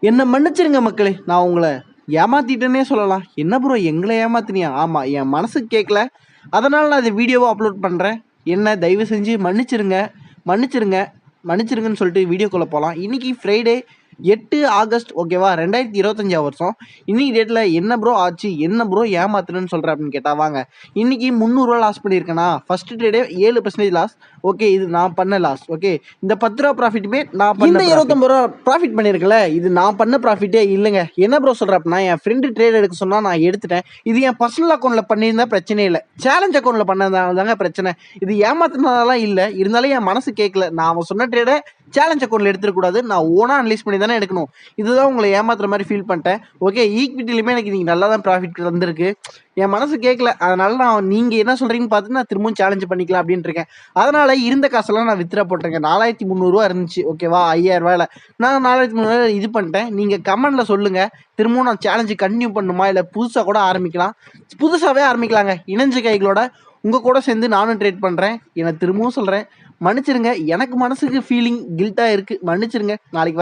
என்ன மன்னிச்சிருங்க மக்களே. நான் உங்கள ஏமாத்திட்டேன்னே சொல்லலாம். என்ன ப்ரோ எங்கள ஏமாத்துனியா? ஆமா, என் மனசுக்கு கேட்கல. அதனால நான் இந்த வீடியோவ அப்லோட் பண்றேன். என்ன தயவு செஞ்சு மன்னிச்சிருங்க, மன்னிச்சிருங்க, மன்னிச்சிருங்கன்னு சொல்லிட்டு வீடியோக்குள்ள போலாம். இன்னைக்கு ஃப்ரைடே 8 ஆகஸ்ட் ஓகேவா? 2025 வருஷம். இன்னைக்கு டேட்ல என்ன ப்ரோ ஆச்சு? என்ன ப்ரோ ஏமாத்துனேன்னு சொல்ற அப்படின்னு கேட்டா வாங்க. இன்னைக்கு ரூ. 300 லாஸ் பண்ணியிருக்கேனா? ஃபர்ஸ்ட் ட்ரேடே 7% லாஸ். ஓகே, இது நான் பண்ண லாஸ். ஓகே, இந்த ரூ. 10 ப்ராஃபிட்டுமே நான் பண்ண இந்த ரூ. 25 ப்ராஃபிட் பண்ணியிருக்கல, இது நான் பண்ண ப்ராஃபிட்டே இல்லைங்க. என்ன ப்ரோ சொல்ற அப்படின்னா, என் ஃப்ரெண்டு ட்ரேட் எடுக்க சொன்னா நான் எடுத்துட்டேன். இது என் பர்சனல் அக்கௌண்ட்ல பண்ணியிருந்தா பிரச்சனையே இல்லை. சேலஞ்ச் அக்கௌண்ட்ல பண்ணதால தாங்க பிரச்சனை. இது ஏமாத்துனதாலாம் இல்லை. இருந்தாலும் என் மனசு கேட்கல. நான் அவன் சொன்ன ட்ரேடை சேலஞ்ச் அக்கௌண்ட்ல எடுத்துடக்கூடாது. நான் ஓனா அனலைஸ் பண்ணி தானே எடுக்கணும். இதுதான் உங்களை ஏமாத்துற மாதிரி ஃபீல் பண்ணிட்டேன். ஓகே, ஈக்விட்டிலுமே எனக்கு இன்னைக்கு நல்லா தான் ப்ராஃபிட் வந்திருக்கு. என் மனசு கேட்கல. அதனால நான் நீங்க என்ன சொல்றீங்கன்னு பார்த்து நான் திரும்பவும் சேலஞ்ச் பண்ணிக்கலாம் அப்படின்னு இருக்கேன். அதனால இருந்த காசெல்லாம் நான் வித்ரா போட்டேங்க. 4300 இருந்துச்சு ஓகேவா? 5000 நான் 4300 இது பண்ணிட்டேன். நீங்க கமெண்ட்ல சொல்லுங்க. திரும்பவும் நான் சேலஞ்சு கண்டினியூ பண்ணுமா, இல்லை புதுசா கூட ஆரம்பிக்கலாம்? புதுசாவே ஆரம்பிக்கலாங்க. இணைஞ்ச கைகளோட உங்க கூட சேர்ந்து நானும் ட்ரேட் பண்றேன். எனக்கு திரும்பவும் சொல்றேன், மன்னிச்சிருங்க. எனக்கு மனசுக்கு ஃபீலிங் கில்ட்டா இருக்கு. மன்னிச்சிருங்க. நாளைக்கு